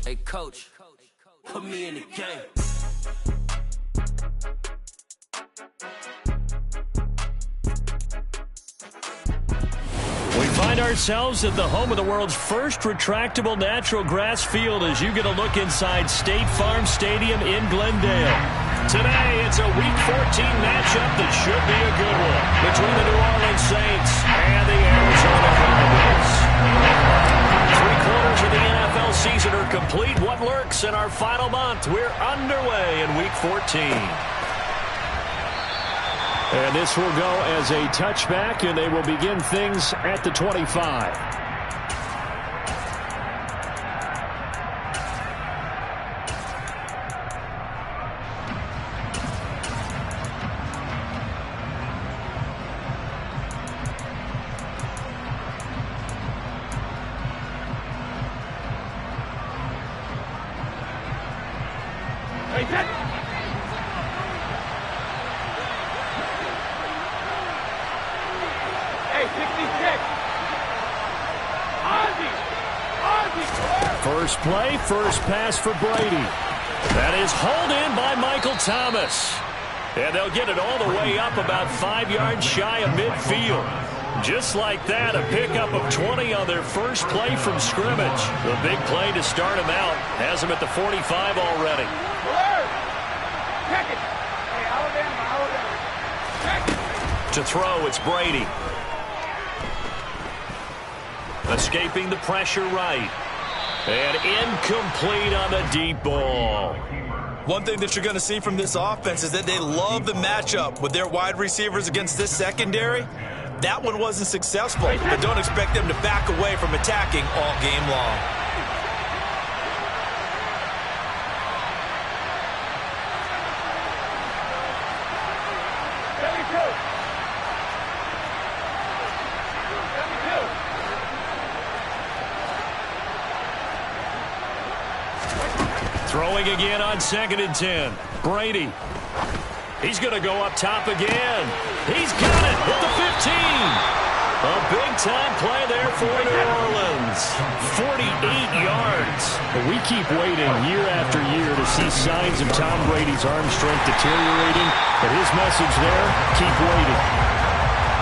Hey, coach, put me in the game. We find ourselves at the home of the world's first retractable natural grass field as you get a look inside State Farm Stadium in Glendale. Today, it's a Week 14 matchup that should be a good one between the New Orleans Saints and the Arizona Cardinals. 3/4 of the NFL season are complete. What lurks in our final month? We're underway in Week 14. And this will go as a touchback, and they will begin things at the 25. First play, first pass for Brady. That is hauled in by Michael Thomas. And they'll get it all the way up about 5 yards shy of midfield. Just like that, a pickup of 20 on their first play from scrimmage. The big play to start him out has him at the 45 already. To throw, it's Brady. Escaping the pressure right. And incomplete on the deep ball. One thing that you're going to see from this offense is that they love the matchup with their wide receivers against this secondary. That one wasn't successful, but don't expect them to back away from attacking all game long. Throwing again on 2nd and 10. Brady. He's going to go up top again. He's got it at the 15. A big-time play there for New Orleans. 48 yards. We keep waiting year after year to see signs of Tom Brady's arm strength deteriorating. But his message there, keep waiting.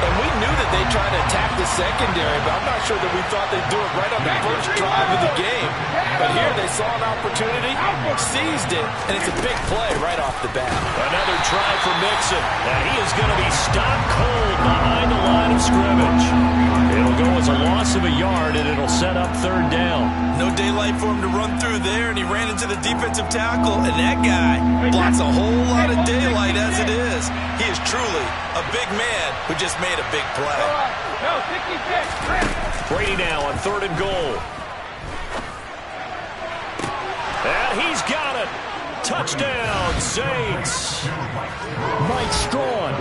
And we knew that they tried to attack the secondary, but I'm not sure that we thought they'd do it right on the first drive of the game. But here they saw an opportunity, seized it, and it's a big play right off the bat. Another try for Mixon, and he is going to be stopped cold behind the line of scrimmage. It'll go as a loss of a yard, and it'll set up 3rd down. No daylight for him to run through there, and he ran into the defensive tackle, and that guy blocks a whole lot of daylight as it is. He is truly a big man who just made a big play. Brady now on 3rd and goal. And he's got it. Touchdown, Saints. Mike Strawn,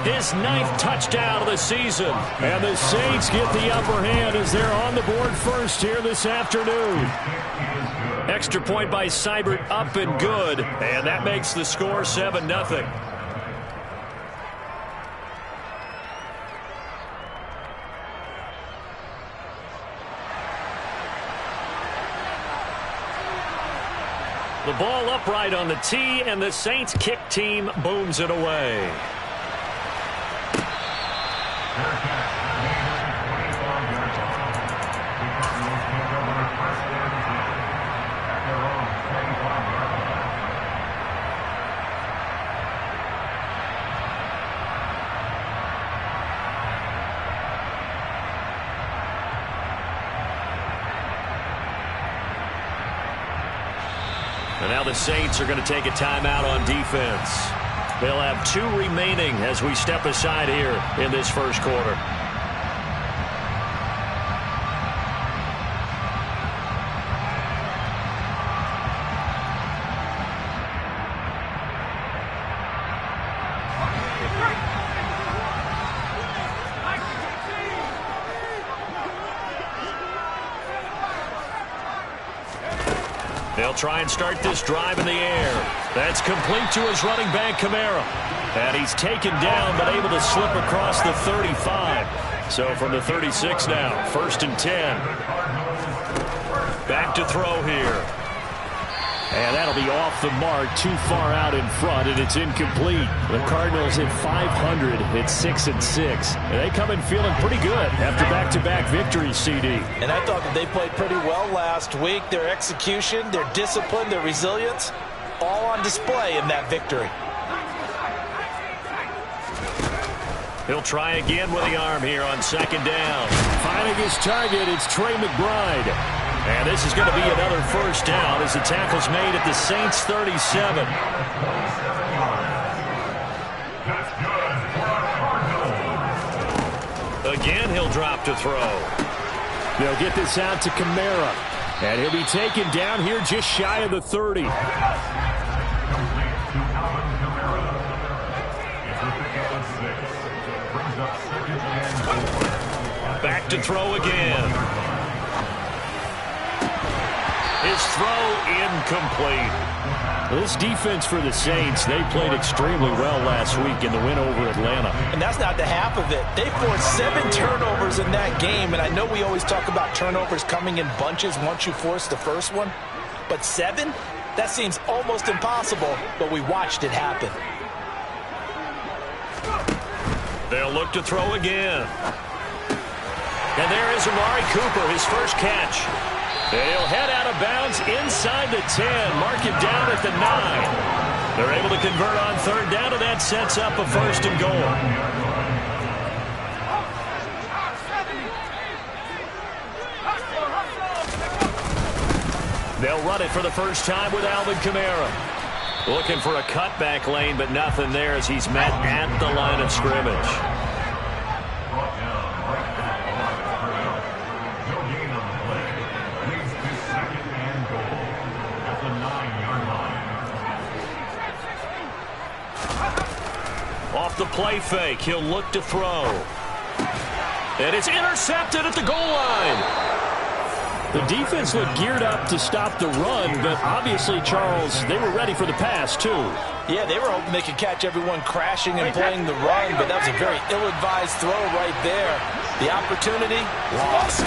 his 9th touchdown of the season. And the Saints get the upper hand as they're on the board first here this afternoon. Extra point by Seibert up and good. And that makes the score 7-0. The ball upright on the tee, and the Saints kick team booms it away. And now the Saints are going to take a timeout on defense. They'll have 2 remaining as we step aside here in this first quarter. They'll try and start this drive in the air. That's complete to his running back, Kamara. And he's taken down but able to slip across the 35. So from the 36 now, 1st and 10. Back to throw here. And that'll be off the mark, too far out in front, and it's incomplete. The Cardinals at 500 at 6-6. And they come in feeling pretty good after back-to-back victories, CD. And I thought that they played pretty well last week. Their execution, their discipline, their resilience, all on display in that victory. He'll try again with the arm here on second down. Finding his target, it's Trey McBride. And this is going to be another first down as the tackle's made at the Saints 37. Again, he'll drop to throw. They'll get this out to Kamara. And he'll be taken down here just shy of the 30. Back to throw again. His throw incomplete. This defense for the Saints, they played extremely well last week in the win over Atlanta. And that's not the half of it. They forced 7 turnovers in that game, and I know we always talk about turnovers coming in bunches once you force the first one. But 7? That seems almost impossible, but we watched it happen. They'll look to throw again. And there is Amari Cooper, his first catch. And he'll head out of bounds inside the 10. Mark him down at the 9. They're able to convert on third down, and that sets up a first and goal. They'll run it for the first time with Alvin Kamara. Looking for a cutback lane, but nothing there as he's met at the line of scrimmage. Off the play fake, he'll look to throw. And it's intercepted at the goal line. The defense looked geared up to stop the run, but obviously, Charles, they were ready for the pass, too. Yeah, they were hoping they could catch everyone crashing and playing the run, but that was a very ill-advised throw right there. The opportunity, lost.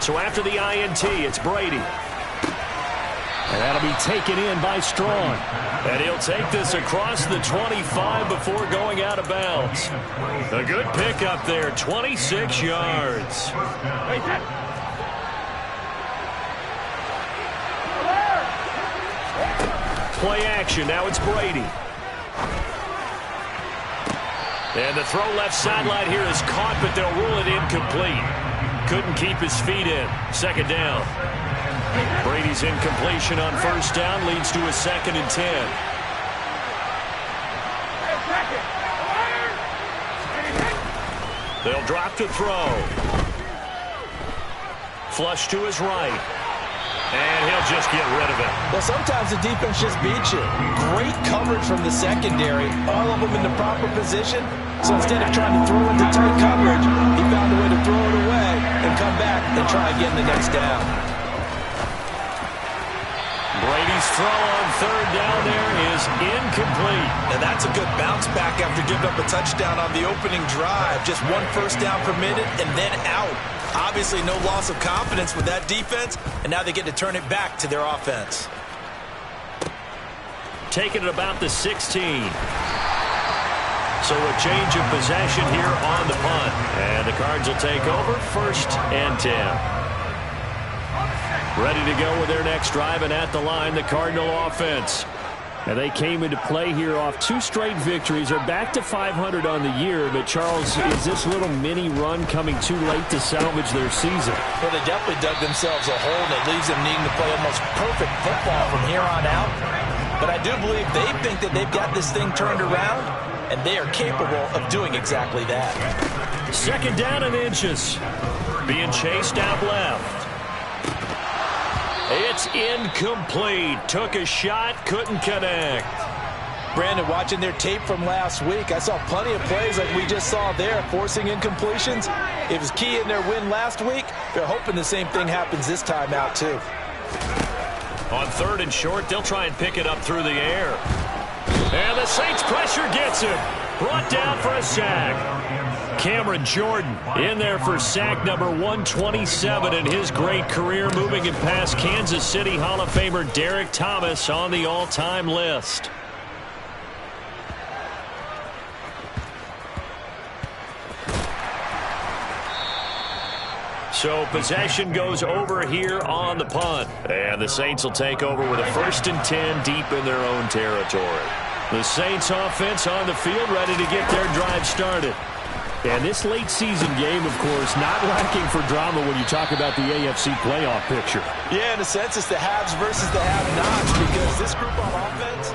So after the INT, it's Brady. And that'll be taken in by Strong. And he'll take this across the 25 before going out of bounds. A good pickup there, 26 yards. Play action, now it's Brady. And the throw left sideline here is caught, but they'll rule it incomplete. Couldn't keep his feet in. Second down. Brady's incompletion on first down leads to a 2nd and 10. They'll drop to throw. Flush to his right. And he'll just get rid of it. Well, sometimes the defense just beats you. Great coverage from the secondary. All of them in the proper position. So instead of trying to throw into tight coverage, he found a way to throw it away and come back and try again the next down. Brady's throw on third down there is incomplete. And that's a good bounce back after giving up a touchdown on the opening drive. Just 1 first down permitted and then out. Obviously no loss of confidence with that defense, and now they get to turn it back to their offense. Taking it about the 16. So a change of possession here on the punt. And the Cards will take over 1st and 10. Ready to go with their next drive, and at the line, the Cardinal offense. And they came into play here off 2 straight victories. They're back to 500 on the year. But, Charles, is this little mini run coming too late to salvage their season? Well, they definitely dug themselves a hole that leaves them needing to play almost perfect football from here on out. But I do believe they think that they've got this thing turned around, and they are capable of doing exactly that. 2nd down and inches. Being chased out left. It's incomplete. Took a shot, couldn't connect. Brandon, watching their tape from last week, I saw plenty of plays like we just saw there, forcing incompletions. It was key in their win last week. They're hoping the same thing happens this time out, too. On 3rd and short, they'll try and pick it up through the air. And the Saints pressure gets him. Brought down for a sack. Cameron Jordan in there for sack number 127 in his great career, moving it past Kansas City Hall of Famer Derek Thomas on the all-time list. So possession goes over here on the punt. And the Saints will take over with a 1st and 10 deep in their own territory. The Saints offense on the field ready to get their drive started. And this late season game, of course, not lacking for drama when you talk about the AFC playoff picture. Yeah, in a sense, it's the haves versus the have-nots because this group on offense.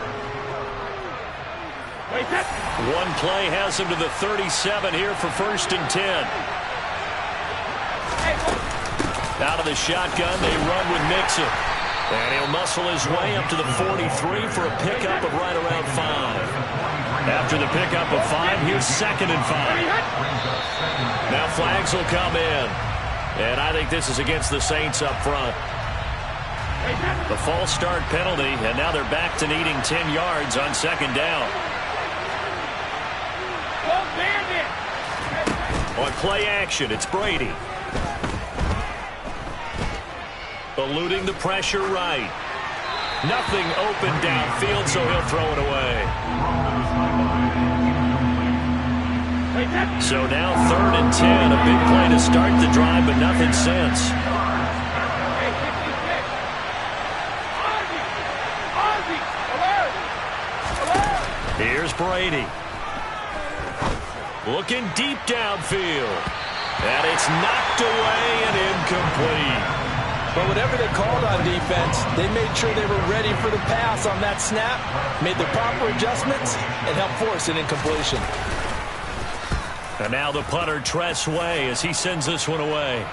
One play has him to the 37 here for 1st and 10. Out of the shotgun, they run with Mixon. And he'll muscle his way up to the 43 for a pickup of right around 5. After the pickup of 5, here's 2nd and 5. Now flags will come in. And I think this is against the Saints up front. The false start penalty, and now they're back to needing 10 yards on 2nd down. On play action, it's Brady. Eluding the pressure right. Nothing open downfield, so he'll throw it away. So now 3rd and 10. A big play to start the drive, but nothing since. Here's Brady. Looking deep downfield. And it's knocked away and incomplete. But whatever they called on defense, they made sure they were ready for the pass on that snap, made the proper adjustments, and helped force an incompletion. And now the punter, Tress Way, as he sends this one away.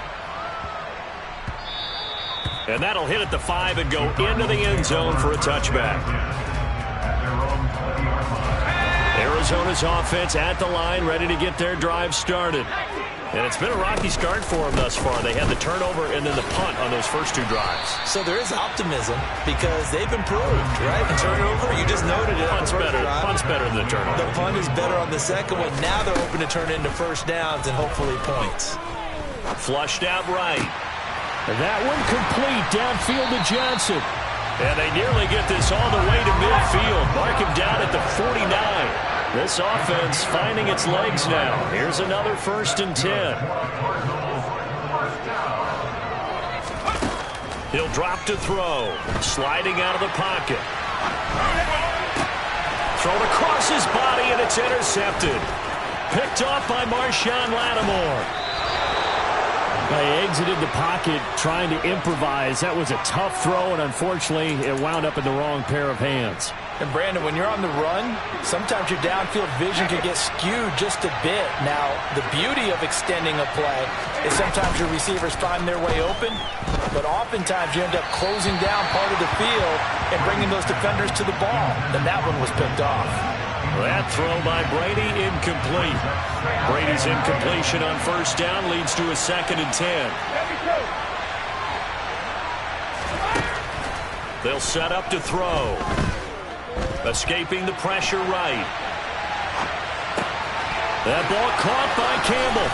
And that'll hit at the 5 and go into the end zone for a touchback. Arizona's offense at the line, ready to get their drive started. And it's been a rocky start for them thus far. They had the turnover and then the punt on those first 2 drives. So there is optimism because they've improved, right? The turnover, you just noted it. Punt's better than the turnover. The punt is better on the second one. Now they're hoping to turn into 1st downs and hopefully points. Flushed out right. That one complete downfield to Johnson. And they nearly get this all the way to midfield. Mark him down at the 49. This offense finding its legs now. Here's another 1st and 10. He'll drop to throw. Sliding out of the pocket. Thrown across his body, and it's intercepted. Picked off by Marshawn Lattimore. They exited the pocket trying to improvise. That was a tough throw, and unfortunately, it wound up in the wrong pair of hands. And Brandon, when you're on the run, sometimes your downfield vision can get skewed just a bit. Now, the beauty of extending a play is sometimes your receivers find their way open, but oftentimes you end up closing down part of the field and bringing those defenders to the ball. And that one was picked off. That throw by Brady, incomplete. Brady's incompletion on 1st down leads to a 2nd and 10. They'll set up to throw. Escaping the pressure right. That ball caught by Campbell.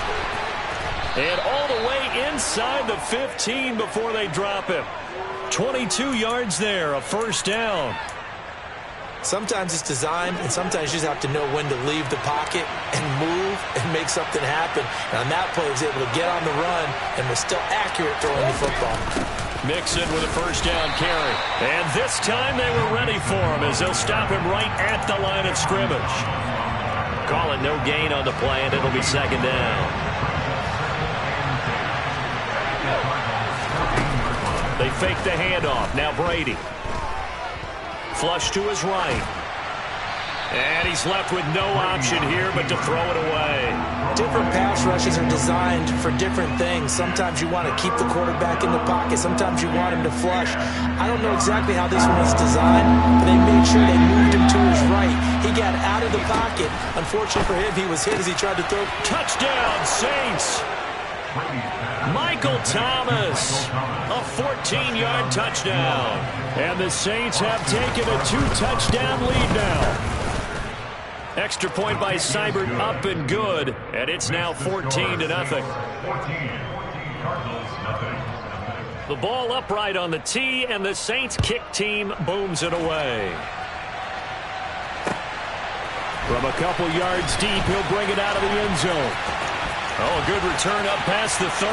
And all the way inside the 15 before they drop him. 22 yards there, a 1st down. Sometimes it's designed, and sometimes you just have to know when to leave the pocket and move and make something happen. And on that play, he was able to get on the run and was still accurate throwing the football. Mixon with a 1st down carry. And this time they were ready for him as they'll stop him right at the line of scrimmage. Call it no gain on the play, and it'll be 2nd down. They fake the handoff. Now Brady. Flush to his right. And he's left with no option here but to throw it away. Different pass rushes are designed for different things. Sometimes you want to keep the quarterback in the pocket. Sometimes you want him to flush. I don't know exactly how this one was designed, but they made sure they moved him to his right. He got out of the pocket. Unfortunately for him, he was hit as he tried to throw. Touchdown, Saints! Michael Thomas, a 14-yard touchdown. And the Saints have taken a 2-touchdown lead now. Extra point by Seibert, up and good, and it's now 14-0. The ball upright on the tee, and the Saints kick team booms it away. From a couple yards deep, he'll bring it out of the end zone. Oh, a good return up past the 30.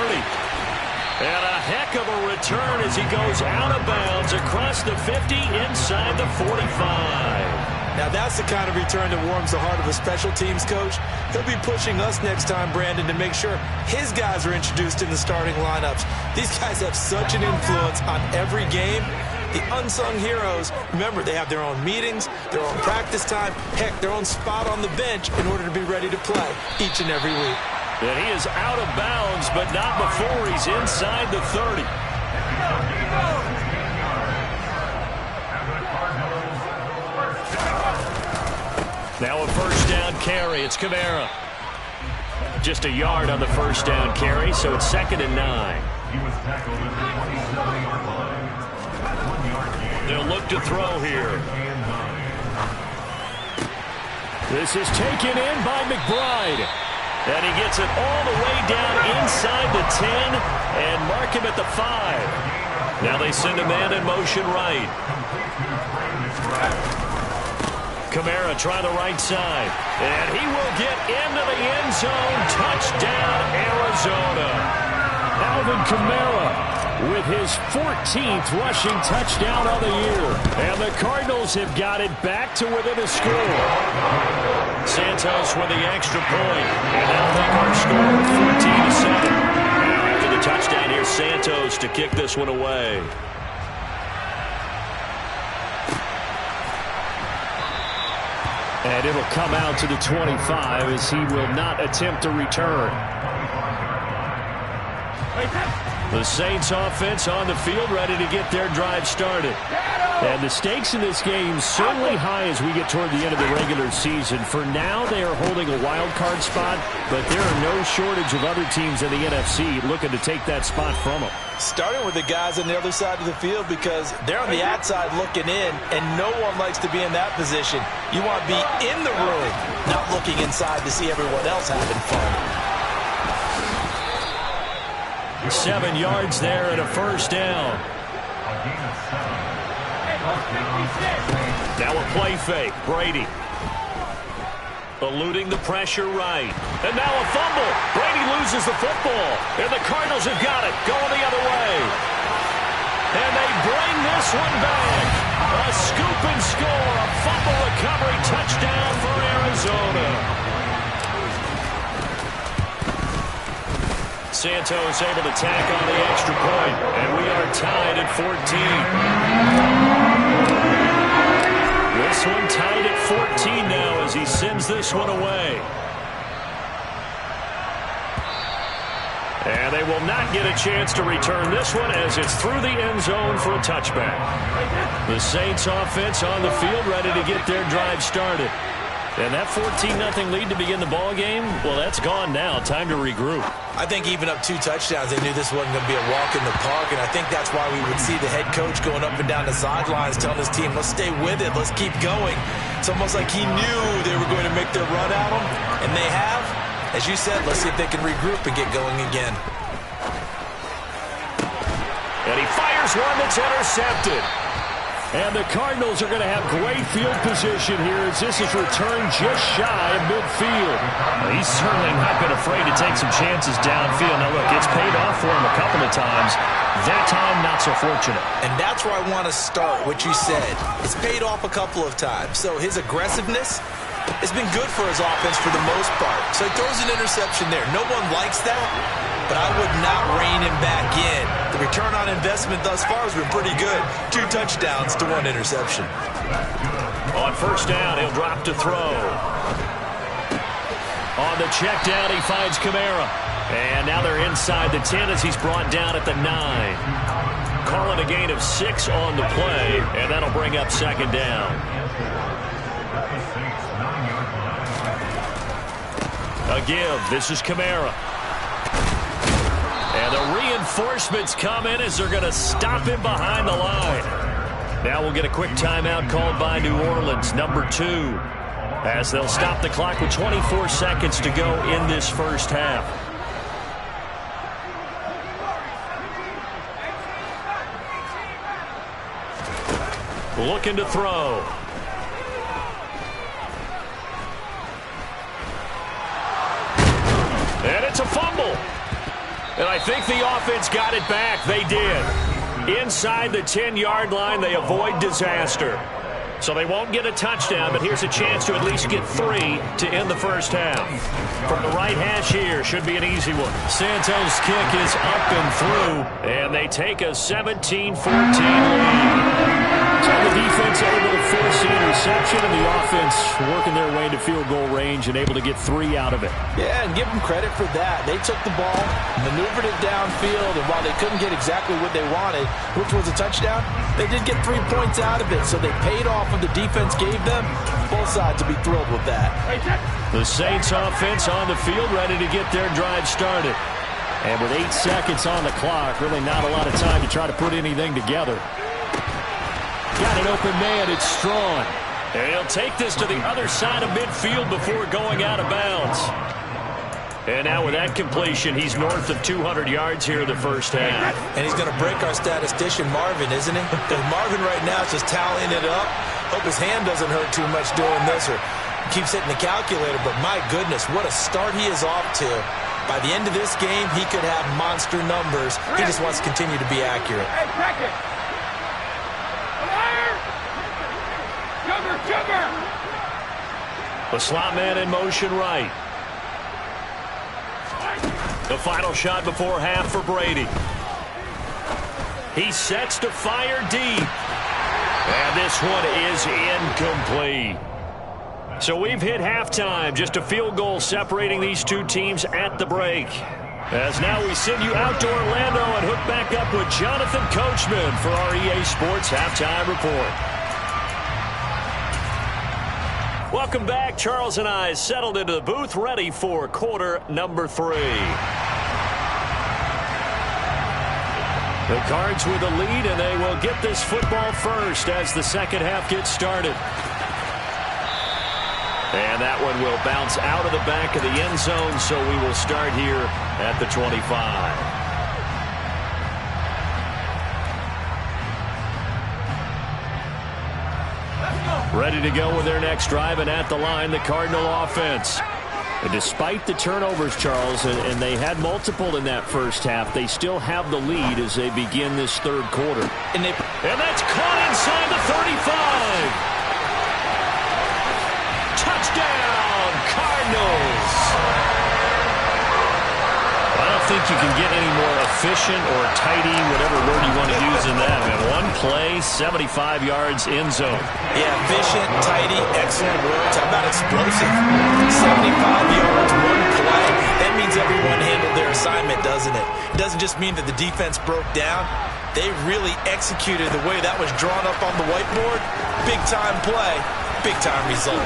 And a heck of a return as he goes out of bounds across the 50 inside the 45. Now that's the kind of return that warms the heart of a special teams coach. He'll be pushing us next time, Brandon, to make sure his guys are introduced in the starting lineups. These guys have such an influence on every game. The unsung heroes, remember, they have their own meetings, their own practice time, heck, their own spot on the bench in order to be ready to play each and every week. And he is out of bounds, but not before he's inside the 30. Now a first down carry. It's Kamara. Just a yard on the first down carry, so it's 2nd and 9. They'll look to throw here. This is taken in by McBride. And he gets it all the way down inside the 10 and mark him at the 5. Now they send a man in motion right. Kamara try the right side. And he will get into the end zone. Touchdown, Arizona. Alvin Kamara with his 14th rushing touchdown of the year. And the Cardinals have got it back to within a score. Santos with the extra point. And that'll make our score 14-7. Now after the touchdown, here's Santos to kick this one away. And it'll come out to the 25 as he will not attempt a return. The Saints offense on the field ready to get their drive started. And the stakes in this game certainly high as we get toward the end of the regular season. For now, they are holding a wild card spot, but there are no shortage of other teams in the NFC looking to take that spot from them. Starting with the guys on the other side of the field because they're on the outside looking in, and no one likes to be in that position. You want to be in the room, not looking inside to see everyone else having fun. 7 yards there and a first down. Now a play fake. Brady eluding the pressure right. And now a fumble. Brady loses the football. And the Cardinals have got it. Going the other way. And they bring this one back. A scoop and score. A fumble recovery touchdown for Arizona. Santos able to tack on the extra point, and we are tied at 14. This one tied at 14 now as he sends this one away. And they will not get a chance to return this one as it's through the end zone for a touchback. The Saints offense on the field ready to get their drive started. And that 14-0 lead to begin the ball game, well, that's gone now. Time to regroup. I think even up 2 touchdowns, they knew this wasn't going to be a walk in the park, and I think that's why we would see the head coach going up and down the sidelines telling his team, let's stay with it, let's keep going. It's almost like he knew they were going to make their run at him, and they have. As you said, let's see if they can regroup and get going again. And he fires one that's intercepted. And the Cardinals are going to have great field position here as this is returned just shy of midfield. Well, he's certainly not been afraid to take some chances downfield. Now, look, it's paid off for him a couple of times. That time, not so fortunate. And that's where I want to start, what you said. It's paid off a couple of times. So his aggressiveness has been good for his offense for the most part. So he throws an interception there. No one likes that, but I would not rein him back in. The return on investment thus far has been pretty good. 2 touchdowns to 1 interception. On first down, he'll drop to throw. On the check down, he finds Kamara. And now they're inside the 10 as he's brought down at the 9. Calling a gain of 6 on the play, and that'll bring up 2nd down. A give. This is Kamara. And the reinforcements come in as they're going to stop him behind the line. Now we'll get a quick timeout called by New Orleans, number 2. as they'll stop the clock with 24 seconds to go in this first half. Looking to throw. And it's a fumble. And I think the offense got it back. They did. Inside the 10-yard line, they avoid disaster. So they won't get a touchdown, but here's a chance to at least get 3 to end the first half. From the right hash here, should be an easy one. Santos' kick is up and through, and they take a 17-14 lead. So the defense able to force the interception, and the offense working their way into field goal range and able to get 3 out of it. Yeah, and give them credit for that. They took the ball, maneuvered it downfield, and while they couldn't get exactly what they wanted, which was a touchdown, they did get 3 points out of it, so they paid off what the defense gave them. Both sides will be thrilled with that. The Saints offense on the field, ready to get their drive started. And with 8 seconds on the clock, really not a lot of time to try to put anything together. Got an open man, it's Strong. And he'll take this to the other side of midfield before going out of bounds. And now with that completion, he's north of 200 yards here in the first half. And he's going to break our statistician, Marvin, isn't he? Because Marvin right now is just tallying it up. Hope his hand doesn't hurt too much doing this or keeps hitting the calculator. But my goodness, what a start he is off to. By the end of this game, he could have monster numbers. He just wants to continue to be accurate. Hey, check it. Sugar! The slot man in motion right. The final shot before half for Brady. He sets to fire deep. And this one is incomplete. So we've hit halftime. Just a field goal separating these two teams at the break. As now we send you out to Orlando and hook back up with Jonathan Coachman for our EA Sports Halftime Report. Welcome back. Charles and I settled into the booth, ready for quarter number 3. The Cards with a lead, and they will get this football first as the second half gets started. And that one will bounce out of the back of the end zone, so we will start here at the 25. Ready to go with their next drive, and at the line, the Cardinal offense. And despite the turnovers, Charles, and they had multiple in that first half, they still have the lead as they begin this third quarter. And that's caught inside the 35. Touchdown, Cardinals. I don't think you can get any more efficient or tidy, whatever word you want to use in that. Man, one play, 75 yards, end zone. Yeah, efficient, tidy, excellent words. How about explosive? 75 yards, one play. That means everyone handled their assignment, doesn't it? It doesn't just mean that the defense broke down. They really executed the way that was drawn up on the whiteboard. Big-time play, big-time result.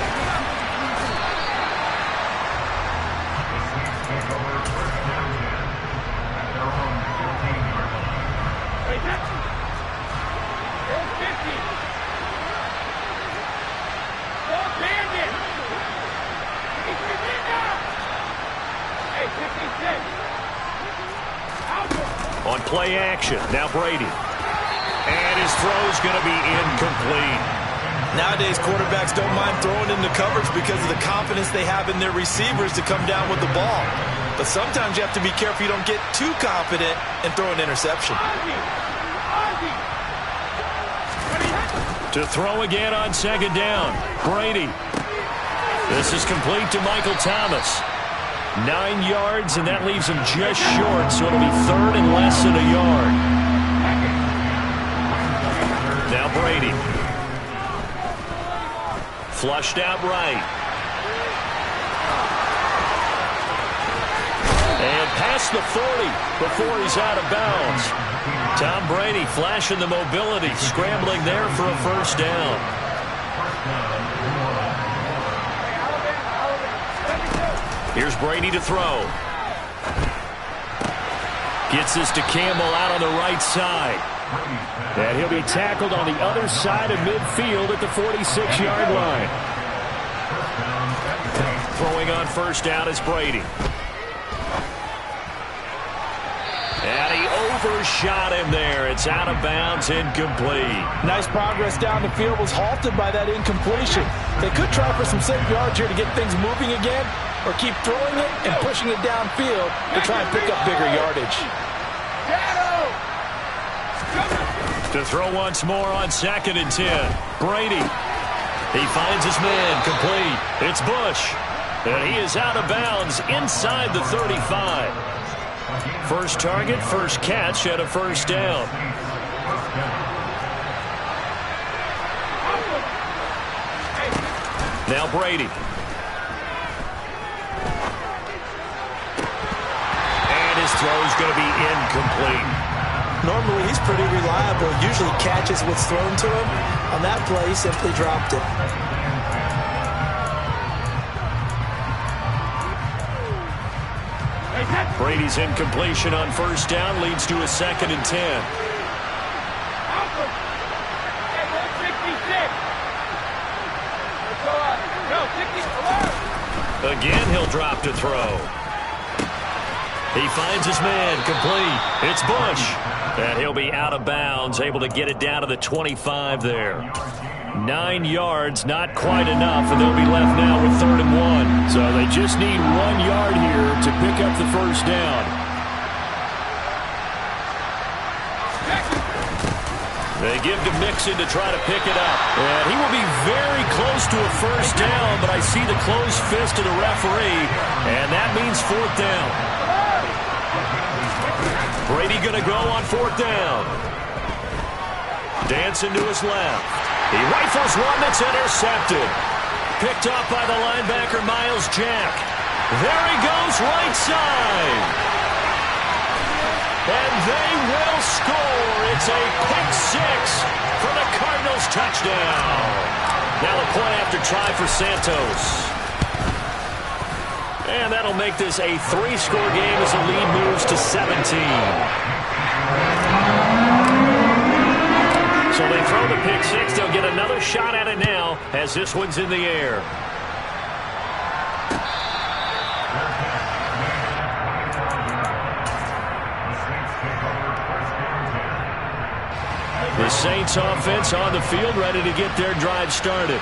On play action, now Brady. And his throw's going to be incomplete. Nowadays, quarterbacks don't mind throwing into coverage because of the confidence they have in their receivers to come down with the ball. But sometimes you have to be careful you don't get too confident and throw an interception. To throw again on second down, Brady. This is complete to Michael Thomas. 9 yards, and that leaves him just short, so it'll be third and less than a yard. Now Brady. Flushed out right. And past the 40 before he's out of bounds. Tom Brady flashing the mobility, scrambling there for a first down. Here's Brady to throw. Gets this to Campbell out on the right side. And he'll be tackled on the other side of midfield at the 46-yard line. Throwing on first down is Brady. And he overshot him there. It's out of bounds, incomplete. Nice progress down the field, was halted by that incompletion. They could try for some safe yards here to get things moving again, or keep throwing it and pushing it downfield to try and pick up bigger yardage. To throw once more on 2nd and 10. Brady. He finds his man, complete. It's Bush. And he is out of bounds inside the 35. First target, first catch, and a first down. Now Brady. And his throw is going to be incomplete. Normally, he's pretty reliable. Usually catches what's thrown to him. On that play, he simply dropped it. Brady's incompletion on first down leads to a 2nd and 10. Again, he'll drop to throw. He finds his man, complete. It's Bush. And he'll be out of bounds, able to get it down to the 25 there. 9 yards, not quite enough, and they'll be left now with 3rd and 1. So they just need 1 yard here to pick up the first down. They give to Mixon to try to pick it up. And he will be very close to a first down, but I see the closed fist of the referee, and that means 4th down. Brady going to go on 4th down. Dancing to his left. He rifles one that's intercepted. Picked up by the linebacker, Myles Jack. There he goes, right side. And they will score. It's a pick six for the Cardinals touchdown. Now the point after try for Santos. And that'll make this a 3-score game as the lead moves to 17. So they throw the pick six. They'll get another shot at it now as this one's in the air. The Saints offense on the field, ready to get their drive started.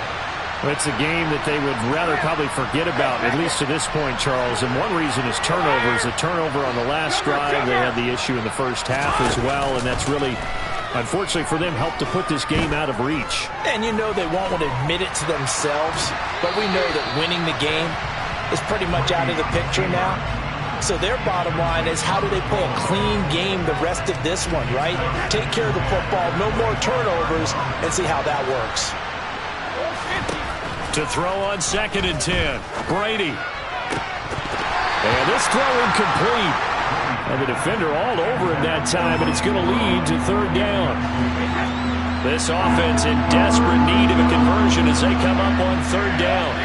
It's a game that they would rather probably forget about, at least to this point, Charles. And one reason is turnovers. A turnover on the last drive. They had the issue in the first half as well, and that's really, unfortunately for them, helped to put this game out of reach. And you know they won't want to admit it to themselves, but we know that winning the game is pretty much out of the picture now. So their bottom line is, how do they play a clean game the rest of this one, right? Take care of the football, no more turnovers, and see how that works. To throw on 2nd and 10, Brady. And this throw incomplete. And the defender all over him that time, but it's going to lead to 3rd down. This offense in desperate need of a conversion as they come up on 3rd down.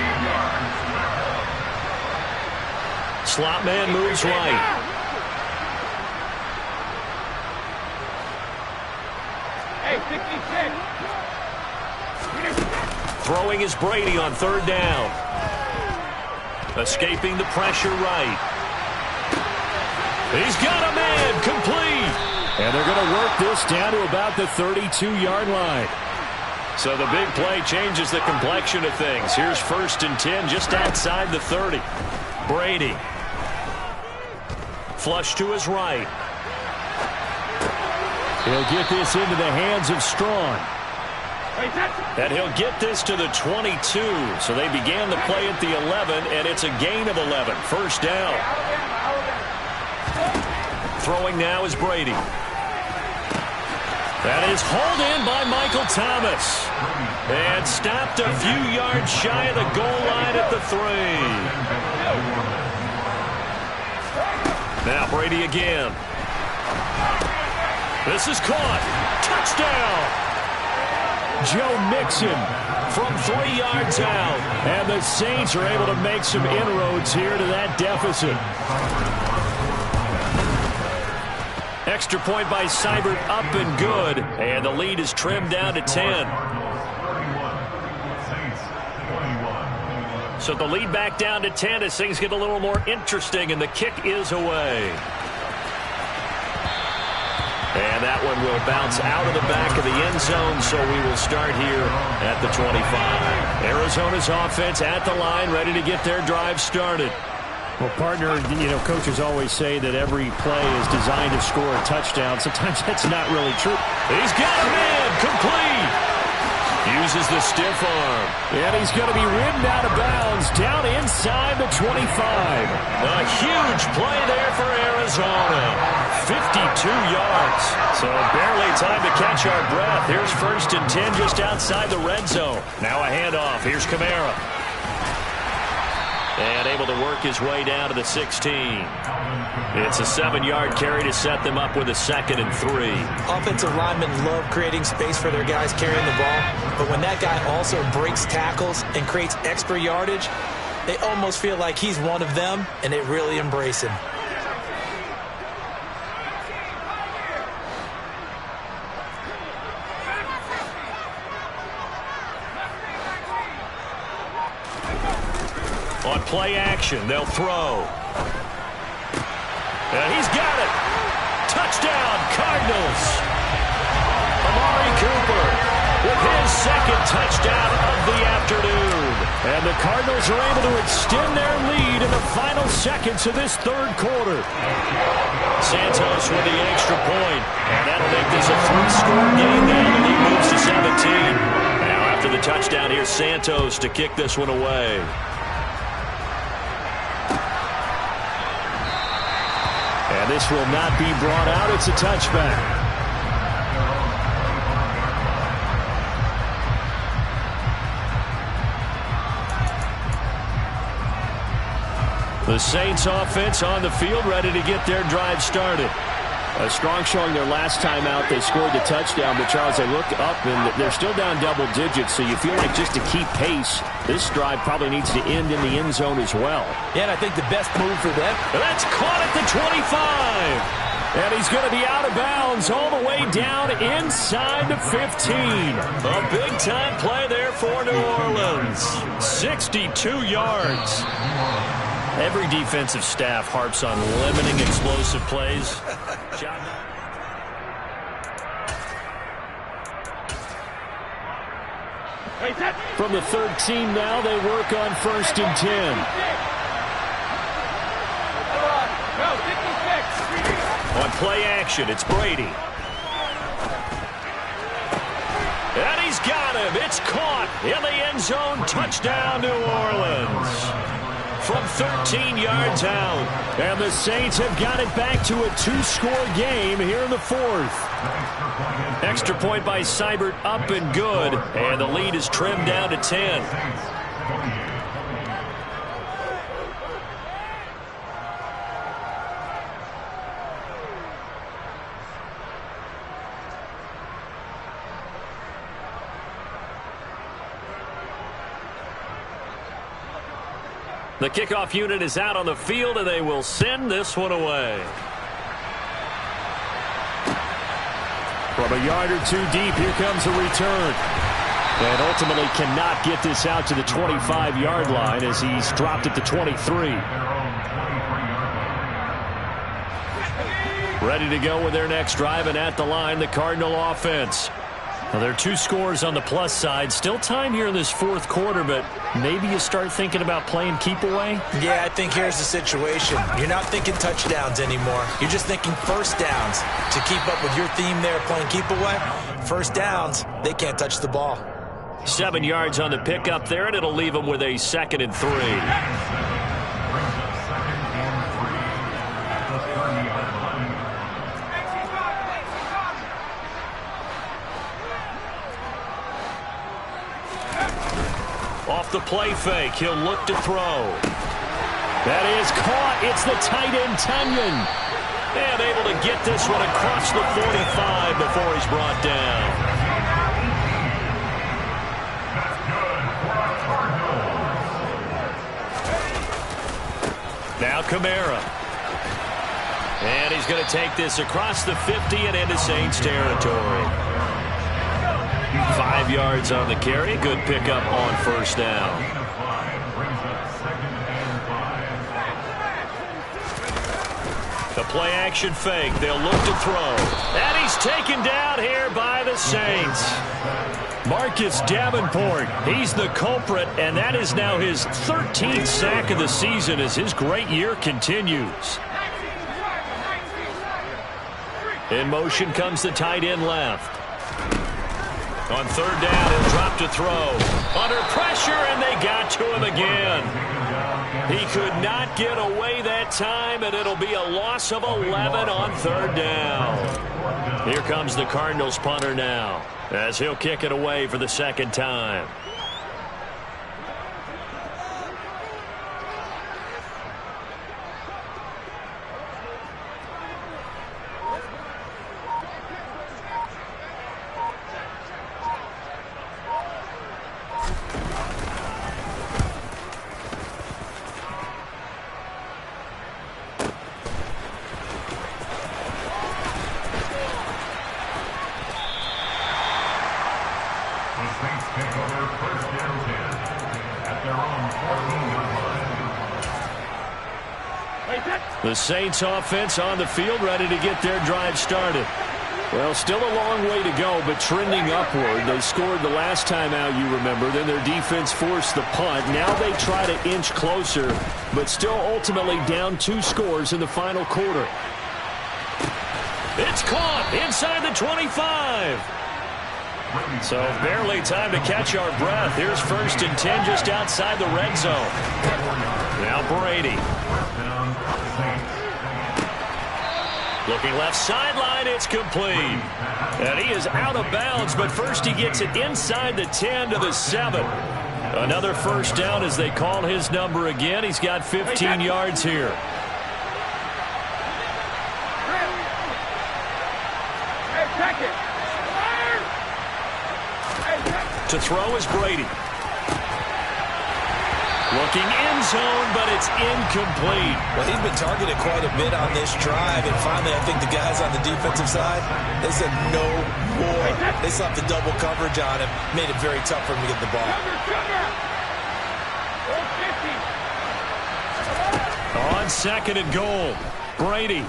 Slot man moves right. Hey, 56. Throwing is Brady on 3rd down. Escaping the pressure right. He's got a man, complete. And they're going to work this down to about the 32-yard line. So the big play changes the complexion of things. Here's 1st and 10 just outside the 30. Brady. Flush to his right. He'll get this into the hands of Strong. And he'll get this to the 22. So they began the play at the 11, and it's a gain of 11. 1st down. Throwing now is Brady. That is hauled in by Michael Thomas. And stopped a few yards shy of the goal line at the 3. Now Brady again. This is caught. Touchdown. Joe Mixon from 3 yards out. And the Saints are able to make some inroads here to that deficit. Extra point by Seibert, up and good. And the lead is trimmed down to 10. So the lead back down to 10 as things get a little more interesting, and the kick is away. And that one will bounce out of the back of the end zone, so we will start here at the 25. Arizona's offense at the line, ready to get their drive started. Well, partner, coaches always say that every play is designed to score a touchdown. Sometimes that's not really true. He's got a man, complete. Uses the stiff arm. And he's going to be ridden out of bounds down inside the 25. A huge play there for Arizona. 52 yards. So barely time to catch our breath. Here's 1st and 10 just outside the red zone. Now a handoff. Here's Kamara. And able to work his way down to the 16. It's a 7-yard carry to set them up with a 2nd and 3. Offensive linemen love creating space for their guys carrying the ball, but when that guy also breaks tackles and creates extra yardage, they almost feel like he's one of them, and they really embrace him. On play action, they'll throw. And he's got it. Touchdown, Cardinals. Amari Cooper with his 2nd touchdown of the afternoon. And the Cardinals are able to extend their lead in the final seconds of this 3rd quarter. Santos with the extra point. And that'll make this a 3-score game now. The lead moves to 17. Now after the touchdown, here's Santos to kick this one away. And this will not be brought out. It's a touchback. The Saints offense on the field, ready to get their drive started. A strong showing their last time out. They scored the touchdown, but Charles, they look up and they're still down double digits, so you feel like just to keep pace, this drive probably needs to end in the end zone as well. Yeah, and I think the best move for them. That's caught at the 25. And he's going to be out of bounds all the way down inside the 15. A big-time play there for New Orleans. 62 yards. Every defensive staff harps on limiting explosive plays. From the 13 now, they work on 1st and 10. On play action, it's Brady. And he's got him. It's caught in the end zone. Touchdown, New Orleans. From 13 yards out. And the Saints have got it back to a 2-score game here in the 4th. Extra point by Seibert, up and good. And the lead is trimmed down to 10. The kickoff unit is out on the field, and they will send this one away. From a yard or 2 deep, here comes a return. And ultimately cannot get this out to the 25-yard line as he's dropped at the 23. Ready to go with their next drive, and at the line, the Cardinal offense. Well, there are 2 scores on the plus side. Still time here in this 4th quarter, but maybe you start thinking about playing keep away? Yeah, I think here's the situation. You're not thinking touchdowns anymore. You're just thinking first downs. To keep up with your theme there, playing keep away, first downs, they can't touch the ball. 7 yards on the pickup there, and it'll leave them with a 2nd and 3. Off the play fake, he'll look to throw. That is caught. It's the tight end, Tunyon. And able to get this one across the 45 before he's brought down. Now Kamara. And he's going to take this across the 50 and into Saints territory. 5 yards on the carry. Good pickup on first down. Play action fake. They'll look to throw. And he's taken down here by the Saints. Marcus Davenport, he's the culprit, and that is now his 13th sack of the season as his great year continues. In motion comes the tight end left. On third down, he'll drop to throw. Under pressure, and they got to him again. He could not get away that time, and it'll be a loss of 11 on third down. Here comes the Cardinals punter now, as he'll kick it away for the second time. The Saints offense on the field, ready to get their drive started. Well, still a long way to go, but trending upward. They scored the last time out, you remember. Then their defense forced the punt. Now they try to inch closer, but still ultimately down 2 scores in the final quarter. It's caught inside the 25. So barely time to catch our breath. Here's 1st and 10 just outside the red zone. Now Brady. Looking left sideline, it's complete. And he is out of bounds, but first he gets it inside the 10 to the 7. Another first down as they call his number again. He's got 15 yards here. To throw is Brady. Looking end zone, but it's incomplete. Well, he's been targeted quite a bit on this drive, and finally I think the guys on the defensive side, they said no more. They slapped the double coverage on him, made it very tough for him to get the ball. On 2nd and goal, Brady.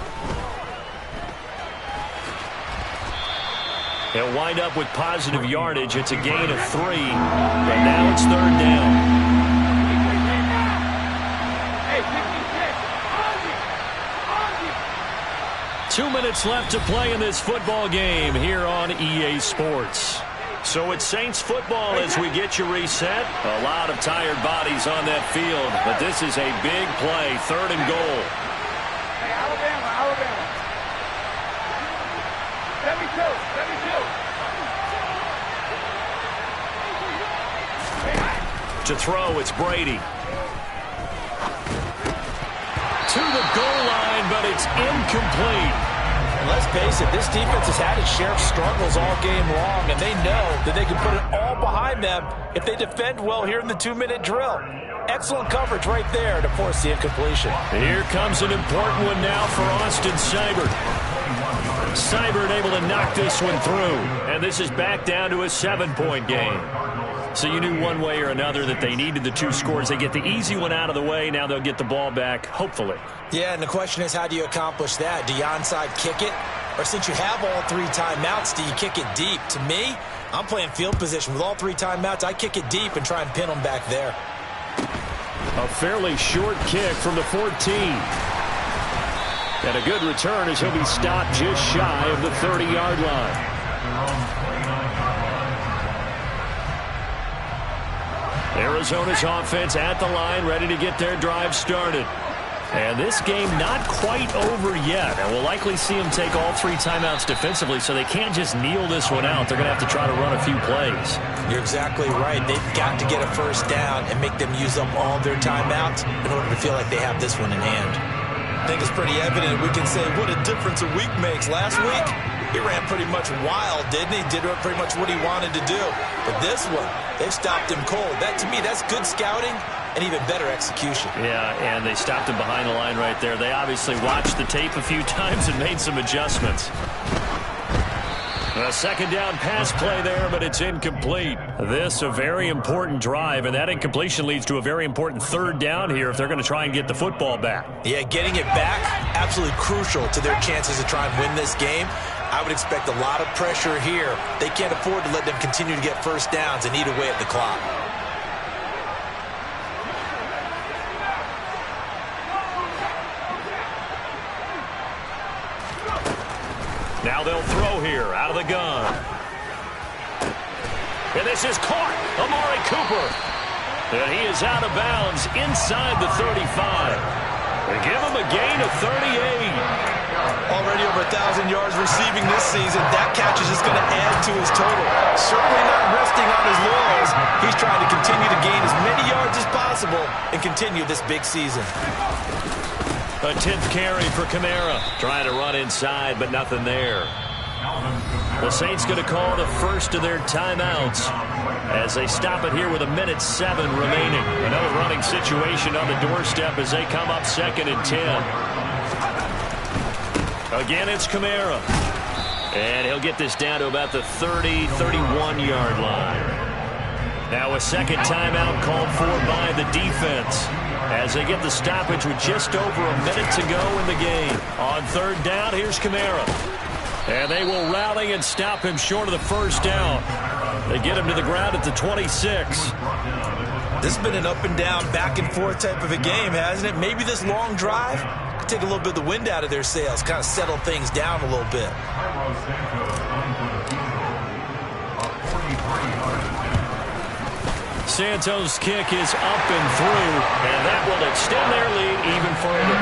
He'll wind up with positive yardage. It's a gain of 3, but now it's 3rd down. 2 minutes left to play in this football game here on EA Sports. So it's Saints football as we get you reset. A lot of tired bodies on that field, but this is a big play, 3rd and goal. Hey, Alabama. 72. To throw, it's Brady. To the goal line, but it's incomplete. And let's face it, this defense has had its share of struggles all game long, and they know that they can put it all behind them if they defend well here in the 2-minute drill. Excellent coverage right there to force the incompletion. Here comes an important one now for Austin Seibert. Seibert able to knock this one through, and this is back down to a 7-point game. So you knew one way or another that they needed the 2 scores. They get the easy one out of the way. Now they'll get the ball back, hopefully. Yeah, and the question is, how do you accomplish that? Do you onside kick it? Or since you have all 3 timeouts, do you kick it deep? To me, I'm playing field position. With all 3 timeouts, I kick it deep and try and pin them back there. A fairly short kick from the 14. And a good return as he'll be stopped just shy of the 30-yard line. Arizona's offense at the line, ready to get their drive started. And this game not quite over yet. And we'll likely see them take all 3 timeouts defensively, so they can't just kneel this one out. They're going to have to try to run a few plays. You're exactly right. They've got to get a first down and make them use up all their timeouts in order to feel like they have this one in hand. I think it's pretty evident. We can say what a difference a week makes. Last week, he ran pretty much wild, didn't he? Did pretty much what he wanted to do. But this one, they've stopped him cold. That, to me, that's good scouting and even better execution. Yeah, and they stopped him behind the line right there. They obviously watched the tape a few times and made some adjustments. A second down pass play there, but it's incomplete. This a very important drive, and that incompletion leads to a very important third down here if they're going to try and get the football back. Yeah, getting it back, absolutely crucial to their chances to try and win this game. I would expect a lot of pressure here. They can't afford to let them continue to get first downs and eat away at the clock. Now they'll throw here out of the gun. And this is caught. Amari Cooper. And he is out of bounds inside the 35. They give him a gain of 38. Already over 1,000 yards receiving this season. That catch is just going to add to his total. Certainly not resting on his laurels. He's trying to continue to gain as many yards as possible and continue this big season. A 10th carry for Kamara. Trying to run inside, but nothing there. The Saints going to call the first of their timeouts as they stop it here with 1:07 remaining. Another running situation on the doorstep as they come up 2nd and 10. Again, it's Kamara. And he'll get this down to about the 30, 31-yard line. Now a second timeout called for by the defense as they get the stoppage with just over a minute to go in the game. On third down, here's Kamara. And they will rally and stop him short of the first down. They get him to the ground at the 26. This has been an up and down, back and forth type of a game, hasn't it? Maybe this long drive could take a little bit of the wind out of their sails, kind of settle things down a little bit. Santos' kick is up and through, and that will extend their lead even further.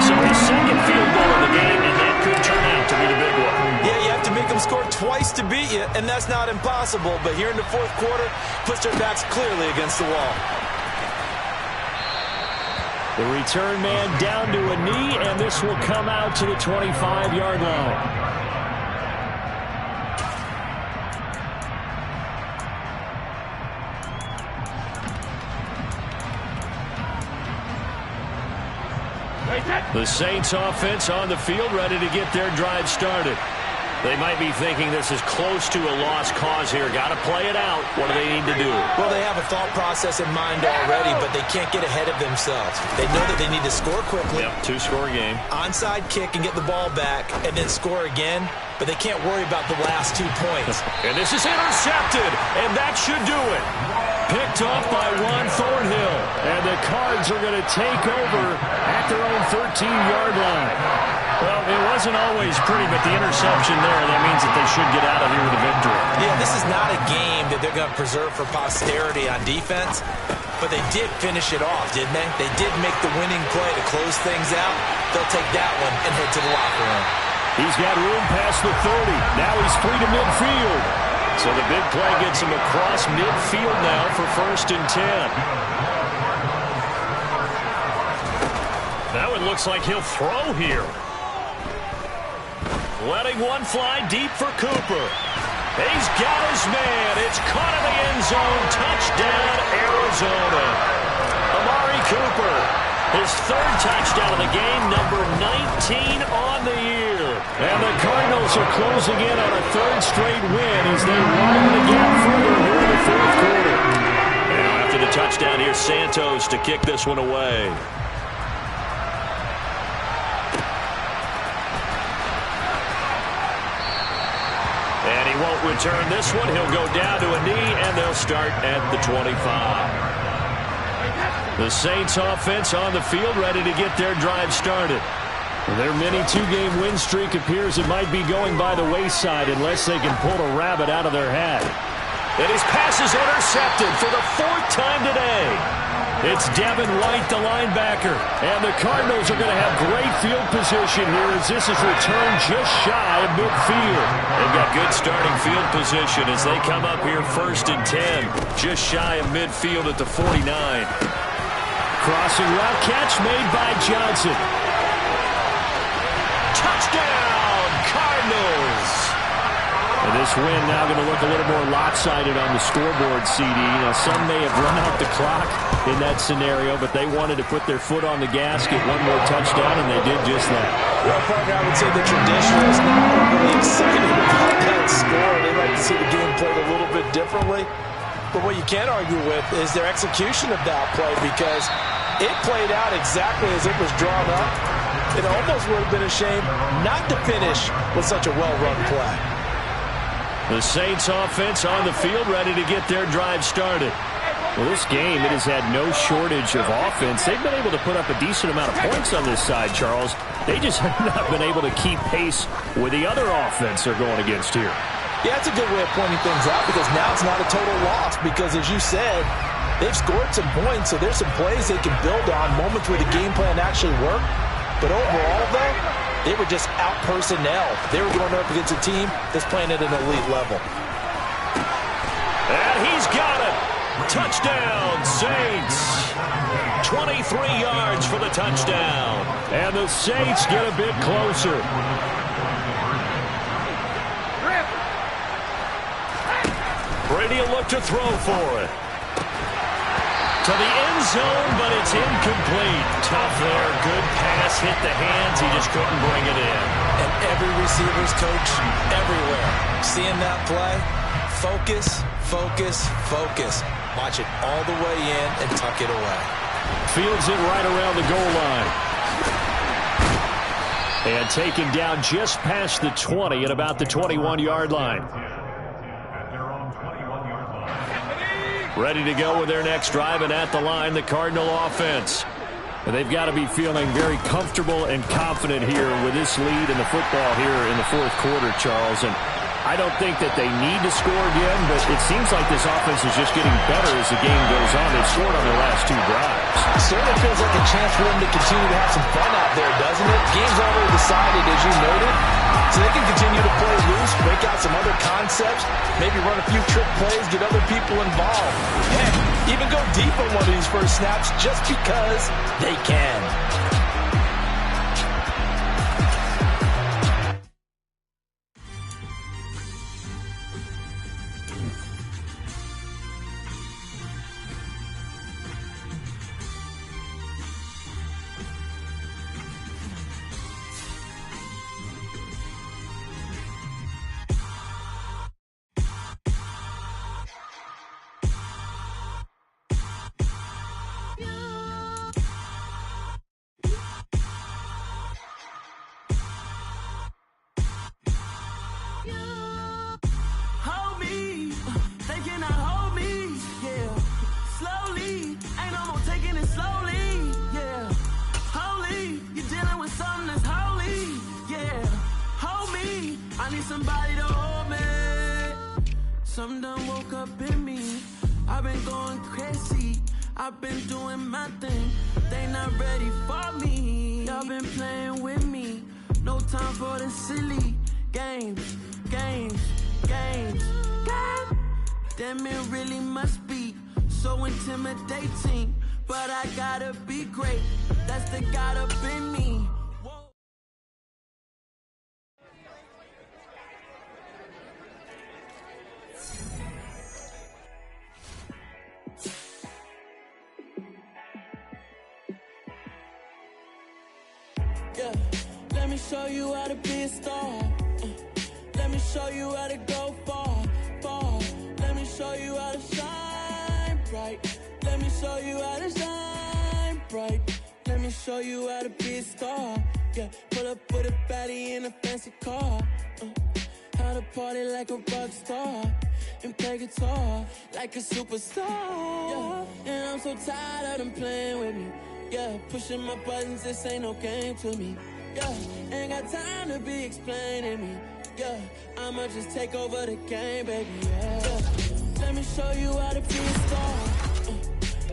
So his second field goal in the game, and that could turn out to be the big one. Yeah, you have to make them score twice to beat you, and that's not impossible. But here in the fourth quarter, puts their backs clearly against the wall. The return man down to a knee, and this will come out to the 25-yard line. The Saints offense on the field ready to get their drive started. They might be thinking this is close to a lost cause here. Got to play it out. What do they need to do? Well, they have a thought process in mind already, but they can't get ahead of themselves. They know that they need to score quickly. Yep, two-score game. Onside kick and get the ball back and then score again, but they can't worry about the last 2 points. And this is intercepted, and that should do it. Picked off by Juan Thornhill. And the Cards are going to take over at their own 13-yard line. Well, it wasn't always pretty, but the interception there, that means that they should get out of here with a victory. Yeah, this is not a game that they're going to preserve for posterity on defense, but they did finish it off, didn't they? They did make the winning play to close things out. They'll take that one and head to the locker room. He's got room past the 30. Now he's free to midfield. So the big play gets him across midfield now for 1st and 10. Now it looks like he'll throw here. Letting one fly deep for Cooper. He's got his man. It's caught in the end zone. Touchdown, Arizona. Amari Cooper, his 3rd touchdown of the game, number 19 on the year. And the Cardinals are closing in on a 3rd straight win as they widen the gap further here in the 4th quarter. Now after the touchdown, here's Santos to kick this one away. And he won't return this one. He'll go down to a knee, and they'll start at the 25. The Saints offense on the field ready to get their drive started. Their mini 2-game win streak appears it might be going by the wayside unless they can pull a rabbit out of their hat. And his pass is intercepted for the 4th time today. It's Devin White, the linebacker. And the Cardinals are going to have great field position here as this is returned just shy of midfield. They've got good starting field position as they come up here 1st and 10. Just shy of midfield at the 49. Crossing route catch made by Johnson. Touchdown, Cardinals! And And this win now going to look a little more lopsided on the scoreboard, CD. Now, some may have run out the clock in that scenario, but they wanted to put their foot on the gas, get one more touchdown, and they did just that. Well, partner, I would say the traditionalists not overly excited about that score. They like to see the game played a little bit differently. But what you can't argue with is their execution of that play, because it played out exactly as it was drawn up. It almost would have been a shame not to finish with such a well-run play. The Saints offense on the field, ready to get their drive started. Well, this game, it has had no shortage of offense. They've been able to put up a decent amount of points on this side, Charles. They just have not been able to keep pace with the other offense they're going against here. Yeah, that's a good way of pointing things out, because now it's not a total loss, because as you said, they've scored some points, so there's some plays they can build on, moments where the game plan actually worked. But overall, though, they were just out personnel. They were going up against a team that's playing at an elite level. And he's got it. Touchdown, Saints. 23 yards for the touchdown. And the Saints get a bit closer. Brady will look to throw for it. To the end zone, but it's incomplete. Tough there. Good pass. Hit the hands. He just couldn't bring it in. And every receiver's coach everywhere, seeing that play, focus, focus, focus. Watch it all the way in and tuck it away. Fields it right around the goal line. And taken down just past the 20 at about the 21-yard line. Ready to go with their next drive, and at the line, the Cardinal offense. And they've got to be feeling very comfortable and confident here with this lead in the football here in the fourth quarter, Charles. And I don't think that they need to score again, but it seems like this offense is just getting better as the game goes on. They've scored on their last two drives. It certainly feels like a chance for them to continue to have some fun out there, doesn't it? Game's already decided, as you noted. So they can continue to play loose, break out some other concepts, maybe run a few trick plays, get other people involved. Heck, even go deep on one of these first snaps just because they can. Somebody to hold me. Something done woke up in me. I've been going crazy. I've been doing my thing. They not ready for me. Y'all been playing with me. No time for the silly games, games, games, games. Damn, it really must be so intimidating. But I gotta be great. That's the God up in me. Yeah, let me show you how to be a star. Let me show you how to go far, far. Let me show you how to shine bright. Let me show you how to shine bright. Let me show you how to be a star. Yeah, pull up with a baddie in a fancy car. How to party like a rock star and play guitar like a superstar. Yeah, and I'm so tired of them playing with me. Yeah, pushing my buttons, this ain't no game to me. Yeah, ain't got time to be explaining me. Yeah, I'ma just take over the game, baby. Yeah, let me show you how to be a star.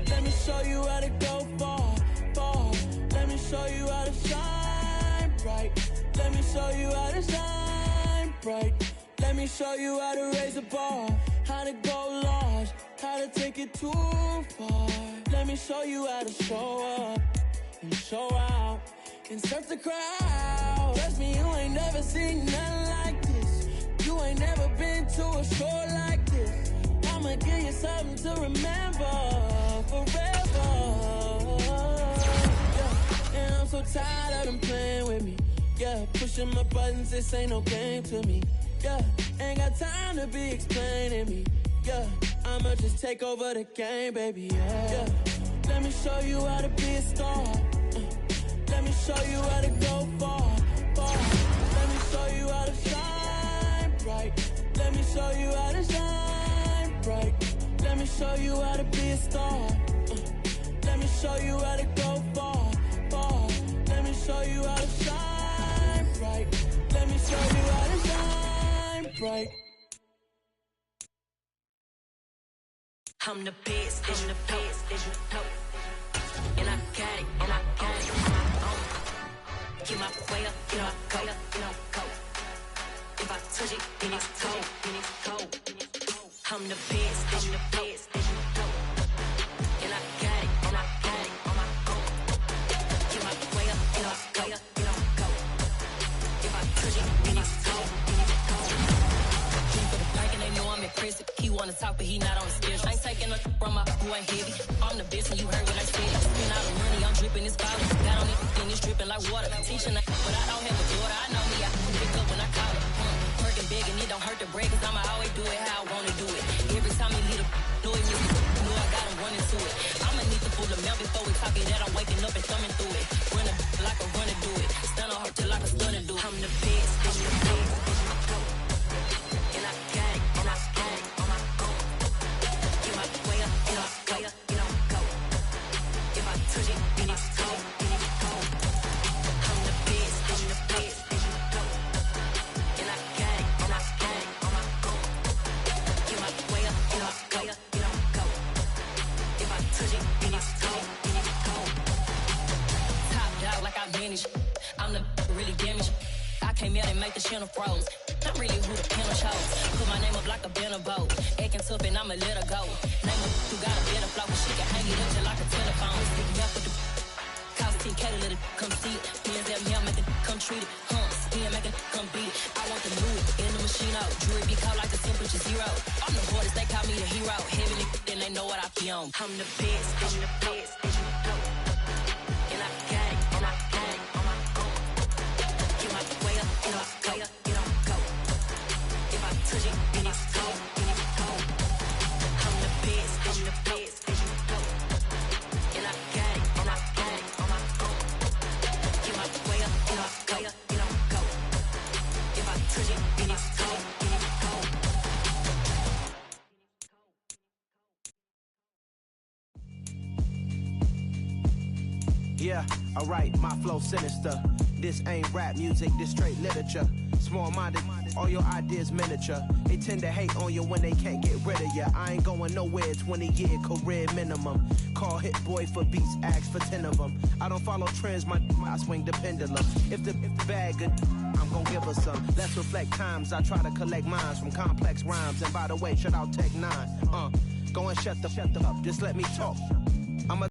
Let me show you how to go far, far. Let me show you how to shine bright. Let me show you how to shine bright. Let me show you how to raise a bar, how to go large, how to take it too far. Let me show you how to show up and show out and surf the crowd. Trust me, you ain't never seen nothing like this. You ain't never been to a show like this. I'ma give you something to remember forever. Yeah. And I'm so tired of them playing with me. Yeah, pushing my buttons, this ain't no game to me. Yeah, ain't got time to be explaining me. Yeah, I'ma just take over the game, baby. Yeah. Let me show you how to be a star. Let me show you how to go far, far. Let me show you how to shine bright. Let me show you how to shine bright. Let me show you how to be a star. Let me show you how to go far, far. Let me show you how to shine bright. Let me show you how to shine bright. I'm the best, I'm the best, as you know. And I got it, and I got it on my own. Get my way up, you know, go, you know, go. If I touch it, then it's cold, then it's cold. I'm the best, as you know. And I got it, and I got it on my own. Get my way up, you know, go, you know, go. If I touch it, then it's cold, then it's cold. He for the bank and they know I'm impressive. He wanna talk, but he not on the schedule. I ain't taking a from my boy heavy. I'm the best, and you heard what I said. Spend all the money, I'm dripping this bottle. Got on everything, it's dripping like water. Teaching, but I don't have a daughter. I know me, I can pick up when I call it. Working big, and it don't hurt to break, cause I'ma always do it how I wanna do it. Every time he leave the noise, you know I got him running to it. I'ma need the full amount before we talk it that I'm waking up and thumbing through it. Running like a runner do it. Stun on her till like a stunner do it. I'm the best, I'm the best. And I got it, and I got it on my own. Get my way up, you know, way up, you know, go. If I touch it, then it's cold, then it's cold. I'm the best, I'm the best, as you know. And I got it, and I got it on my own. Get my way up, you know, way up, you know, go. If I touch it, then it's cold, then it's cold. Top dog like I manage. I'm the really damaged. I came out and make the channel froze. I'm really who the piano chose. Put my name up like a banner boat. Acting tough and I'ma let her go. Name her who got a better flow. She can hang it up just like a telephone. Stick me up with the cost 10K to let it come see it. Hands at me, I make it come treat it. Spin, make it come beat it. I want the new in the machine out. Jewelry be cold like the temperature 0. I'm the hardest, they call me the hero. Heavy then they know what I be on. I'm the best, I'm the best, as you know. And I got it, and I got it on my own. Get my way up, you know, way up, you know, go. If I touch it, then it's cold, then it's cold. I'm the best, I'm the best, as you know. And I got it, and I got it on my own. Get my way up, you know, way up, you know, go. If I touch it, then it's cold, then it's cold. Yeah, alright, my flow sinister. This ain't rap music, this straight literature. Small-minded, all your ideas miniature. They tend to hate on you when they can't get rid of you. I ain't going nowhere, 20-year career minimum. Call Hit Boy for beats, ask for 10 of them. I don't follow trends, I swing the pendulum. If the bag good, I'm gon' give her some. Let's reflect times, I try to collect minds from complex rhymes. And by the way, shout out Tech 9. Go and shut the up, just let me talk.